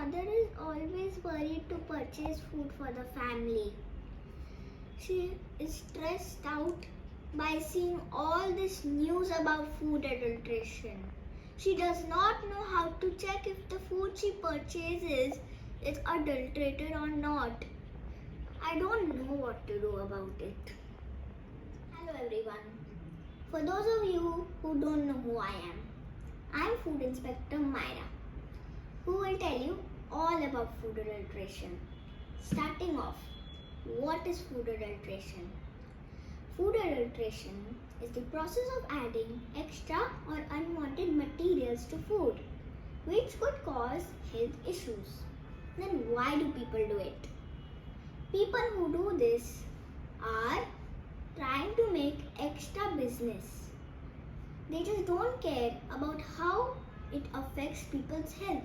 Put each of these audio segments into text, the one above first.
mother is always worried to purchase food for the family. She is stressed out by seeing all this news about food adulteration. She does not know how to check if the food she purchases is adulterated or not. I don't know what to do about it. Hello everyone. For those of you who don't know who I am Food Inspector Myra, who will tell you all about food adulteration. Starting off, what is food adulteration? Food adulteration is the process of adding extra or unwanted materials to food, which could cause health issues. Then why do people do it? People who do this are trying to make extra business. They just don't care about how it affects people's health,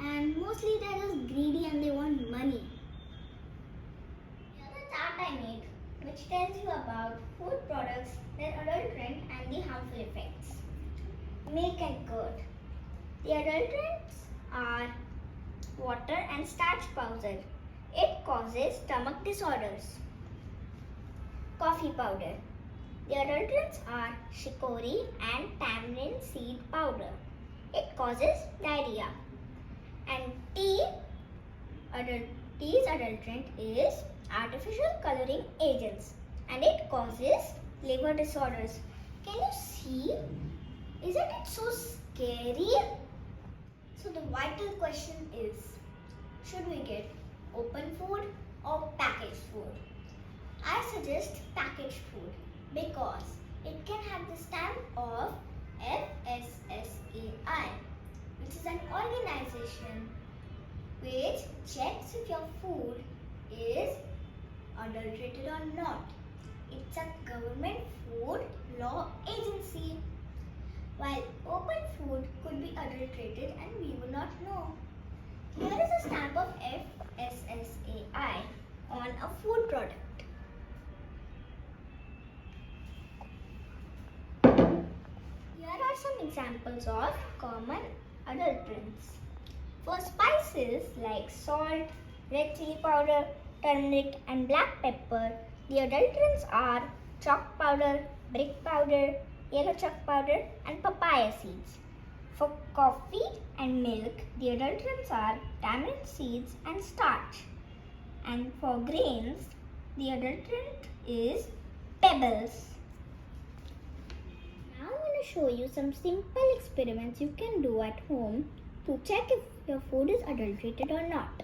and mostly they're just greedy and they want money. Here's a chart I made which tells you about food products, their adulterant and the harmful effects. Milk and curd. The adulterants are water and starch powder. It causes stomach disorders. Coffee powder. The adulterants are chicory and tamarind seed powder. It causes diarrhea. And tea's adulterant is artificial coloring agents, and it causes liver disorders. Can you see? Isn't it so scary? So the vital question is, should we get open food or packaged food? I suggest packaged food because it can have the stamp of FSSAI, which is an organization which checks if your food is adulterated or not. It's a government food law agency. While open food could be adulterated and we would not know. Here is a stamp of FSSAI on a food product. Here are some examples of common adulterants. For spices like salt, red chili powder, turmeric and black pepper, the adulterants are chalk powder, brick powder, yellow chalk powder and papaya seeds. For coffee and milk, the adulterants are tamarind seeds and starch. And for grains, the adulterant is pebbles. Now I'm going to show you some simple experiments you can do at home to check if your food is adulterated or not.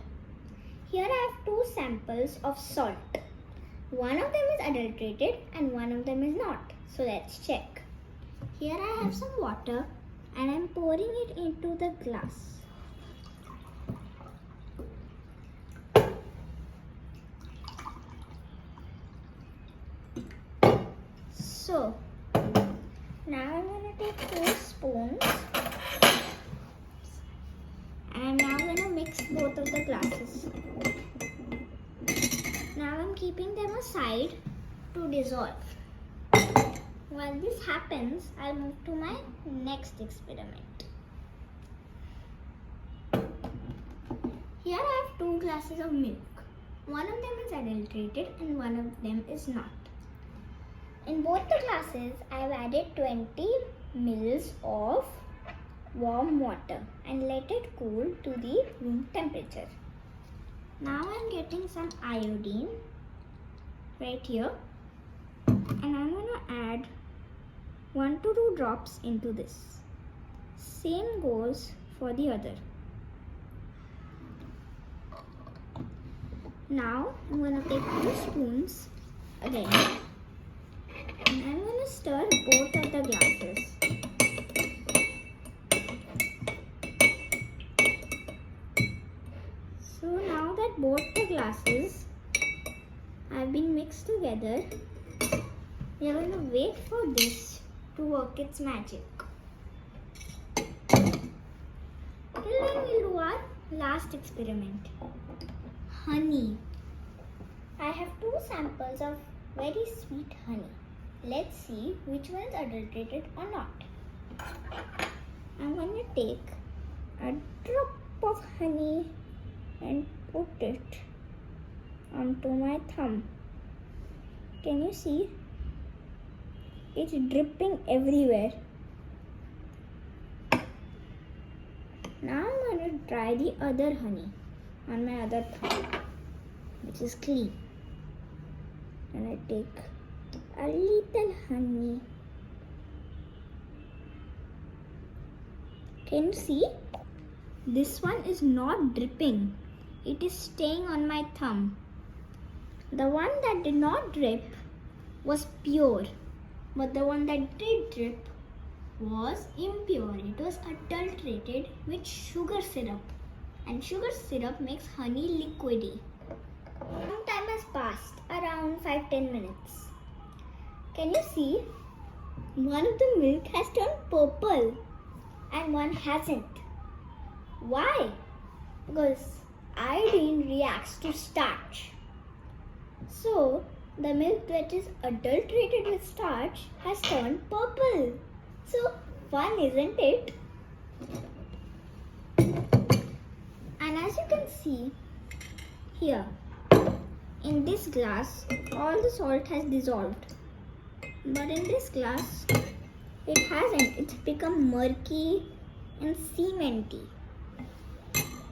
Here I have two samples of salt. One of them is adulterated and one of them is not. So let's check. Here I have some water and I am pouring it into the glass. So now I'm going to take 4 spoons and I'm now going to mix both of the glasses. Now I'm keeping them aside to dissolve. While this happens, I'll move to my next experiment. Here I have 2 glasses of milk. One of them is adulterated and one of them is not. In both the glasses, I have added 20 mils of warm water and let it cool to the room temperature. Now I am getting some iodine right here and I am going to add 1 to 2 drops into this. Same goes for the other. Now I'm going to take 2 spoons again and I'm going to stir both of the glasses. So now that both the glasses have been mixed together, we are going to wait for this to work its magic. Till then we'll do our last experiment. Honey. I have 2 samples of very sweet honey. Let's see which one is adulterated or not. I'm going to take a drop of honey and put it onto my thumb. Can you see? It's dripping everywhere. Now I'm going to try the other honey on my other thumb, which is clean. And I take a little honey. Can you see? This one is not dripping. It is staying on my thumb. The one that did not drip was pure, but the one that did drip was impure. It was adulterated with sugar syrup, and sugar syrup makes honey liquidy. Some time has passed, around 5-10 minutes. Can you see? One of the milk has turned purple and one hasn't. Why? Because iodine reacts to starch. So the milk that is adulterated with starch has turned purple. So fun, isn't it? And as you can see here, in this glass, all the salt has dissolved. But in this glass, it hasn't. It's become murky and cementy.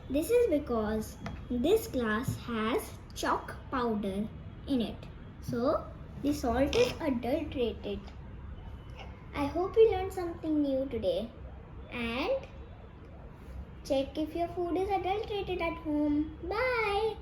This is because this glass has chalk powder in it. So the salt is adulterated. I hope you learned something new today. And check if your food is adulterated at home. Bye.